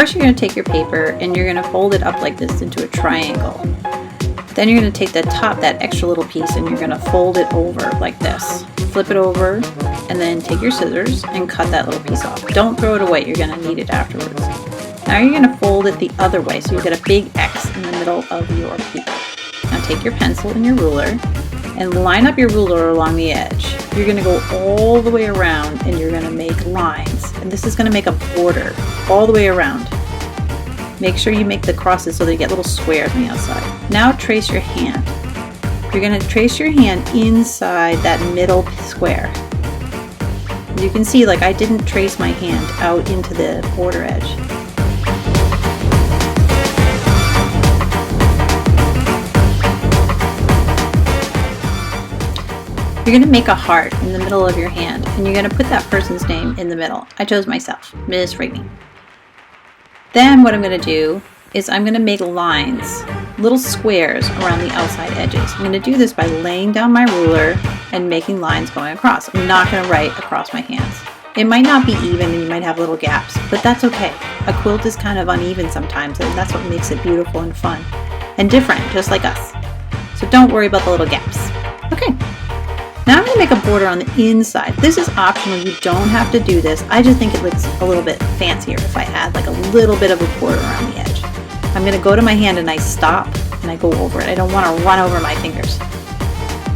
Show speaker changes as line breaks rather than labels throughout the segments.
First, you're going to take your paper and you're going to fold it up like this into a triangle. Then you're going to take the top, that extra little piece, and you're going to fold it over like this. Flip it over, and then take your scissors and cut that little piece off. Don't throw it away, you're going to need it afterwards. Now you're going to fold it the other way, so you get a big X in the middle of your paper. Now take your pencil and your ruler and line up your ruler along the edge. You're going to go all the way around and you're going to make lines. And this is going to make a border all the way around. Make sure you make the crosses so they get little squares on the outside. Now trace your hand. You're going to trace your hand inside that middle square. You can see, like, I didn't trace my hand out into the border edge. You're going to make a heart in the middle of your hand, and you're going to put that person's name in the middle. I chose myself, Miss Ringgold. Then what I'm going to do is I'm going to make lines, little squares around the outside edges. I'm going to do this by laying down my ruler and making lines going across. I'm not going to write across my hands. It might not be even and you might have little gaps, but that's okay. A quilt is kind of uneven sometimes, and that's what makes it beautiful and fun and different, just like us. So don't worry about the little gaps. Okay. Now I'm going to make a border on the inside. This is optional. You don't have to do this. I just think it looks a little bit fancier if I add like a little bit of a border around the edge. I'm going to go to my hand and I stop and I go over it. I don't want to run over my fingers.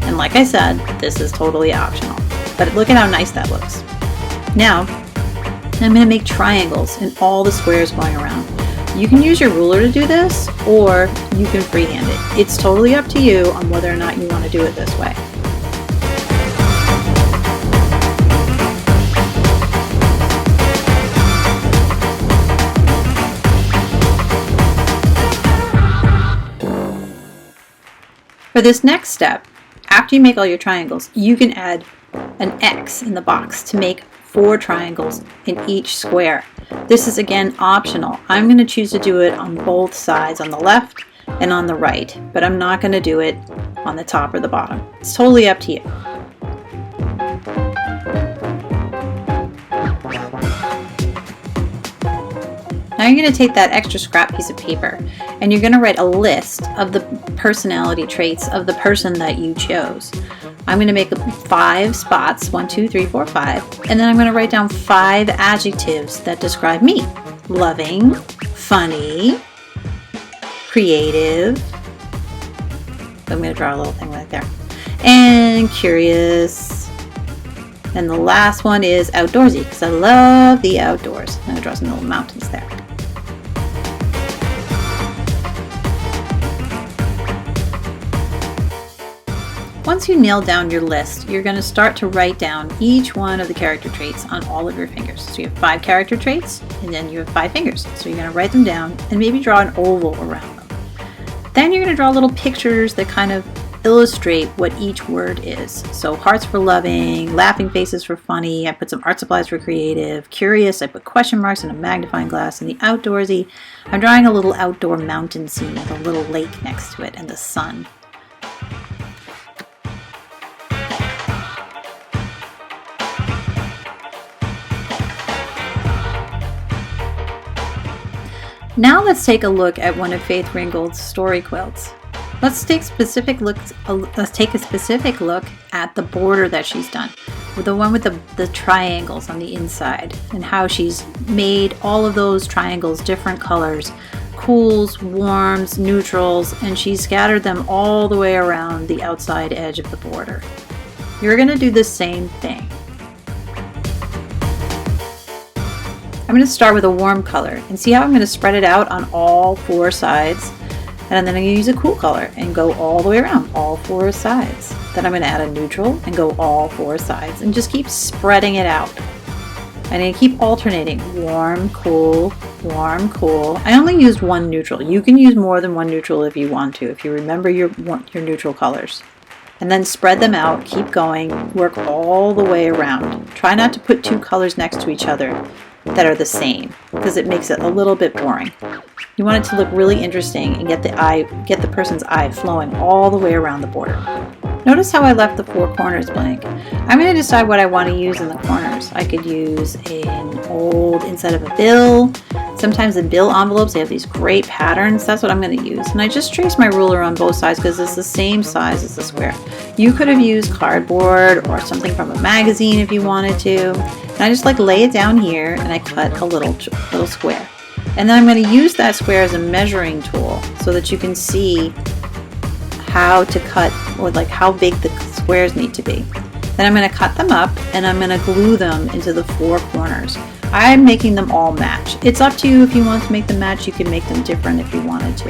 And like I said, this is totally optional. But look at how nice that looks. Now, I'm going to make triangles in all the squares going around. You can use your ruler to do this, or you can freehand it. It's totally up to you on whether or not you want to do it this way. For this next step, after you make all your triangles, you can add an X in the box to make 4 triangles in each square. This is again optional. I'm going to choose to do it on both sides, on the left and on the right, but I'm not going to do it on the top or the bottom. It's totally up to you. Now you're going to take that extra scrap piece of paper and you're going to write a list of the personality traits of the person that you chose. I'm going to make 5 spots, 1, 2, 3, 4, 5, and then I'm going to write down 5 adjectives that describe me. Loving, funny, creative, I'm going to draw a little thing right there, and curious. And the last one is outdoorsy, because I love the outdoors. I'm going to draw some little mountains there. Once you nail down your list, you're going to start to write down each one of the character traits on all of your fingers. So you have 5 character traits, and then you have 5 fingers. So you're going to write them down and maybe draw an oval around them. Then you're going to draw little pictures that kind of illustrate what each word is. So hearts for loving, laughing faces for funny, I put some art supplies for creative, curious, I put question marks and a magnifying glass, and the outdoorsy, I'm drawing a little outdoor mountain scene with a little lake next to it and the sun. Now let's take a look at one of Faith Ringgold's story quilts. Let's take a specific look at the border that she's done, with the one with the triangles on the inside, and how she's made all of those triangles different colors, cools, warms, neutrals, and she's scattered them all the way around the outside edge of the border. You're going to do the same thing. I'm going to start with a warm color and see how I'm going to spread it out on all 4 sides. And then I'm going to use a cool color and go all the way around all 4 sides. Then I'm going to add a neutral and go all 4 sides and just keep spreading it out. I'm going to keep alternating warm, cool, warm, cool. I only used 1 neutral. You can use more than 1 neutral if you want to, if you remember your neutral colors. And then spread them out, keep going, work all the way around. Try not to put 2 colors next to each other that are the same, because it makes it a little bit boring. You want it to look really interesting and get the person's eye flowing all the way around the border. Notice how I left the 4 corners blank. I'm going to decide what I want to use in the corners. I could use an old inside of a bill, Sometimes in bill envelopes, they have these great patterns. That's what I'm going to use. And I just traced my ruler on both sides because it's the same size as the square. You could have used cardboard or something from a magazine if you wanted to. And I just like lay it down here and I cut a little square. And then I'm going to use that square as a measuring tool so that you can see how to cut, or like how big the squares need to be. Then I'm going to cut them up and I'm going to glue them into the four corners. I'm making them all match. It's up to you if you want to make them match. You can make them different if you wanted to.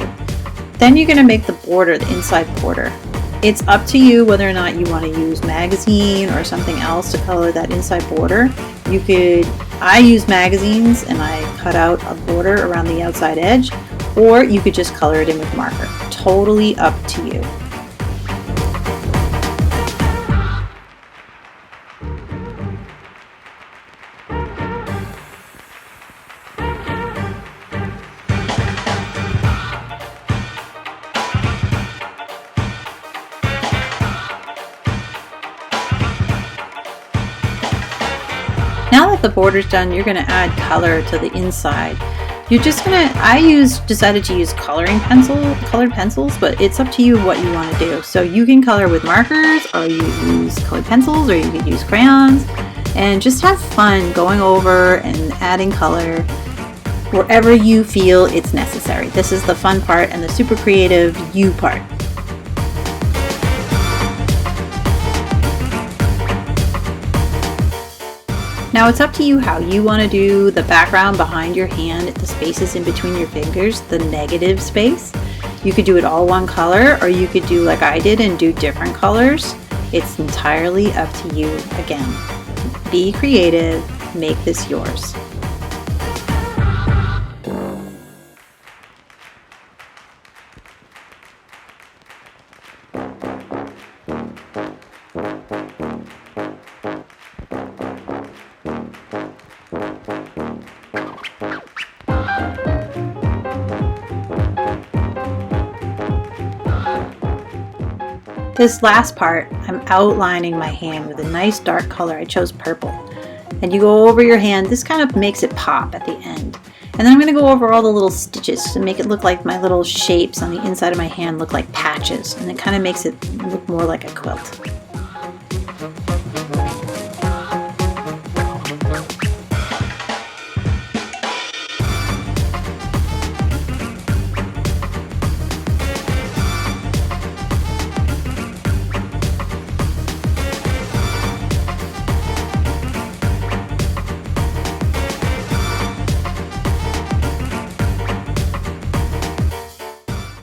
Then you're going to make the border, the inside border. It's up to you whether or not you want to use magazine or something else to color that inside border. I use magazines and I cut out a border around the outside edge, or you could just color it in with marker. Totally up to you. Now that the border's done, you're going to add color to the inside. You're just going to, decided to use colored pencils, but it's up to you what you want to do. So you can color with markers, or you use colored pencils, or you could use crayons, and just have fun going over and adding color wherever you feel it's necessary. This is the fun part and the super creative you part. Now it's up to you how you want to do the background behind your hand, the spaces in between your fingers, the negative space. You could do it all one color, or you could do like I did and do different colors. It's entirely up to you. Again, be creative, make this yours. This last part, I'm outlining my hand with a nice dark color. I chose purple. And you go over your hand. This kind of makes it pop at the end. And then I'm going to go over all the little stitches to make it look like my little shapes on the inside of my hand look like patches. And it kind of makes it look more like a quilt.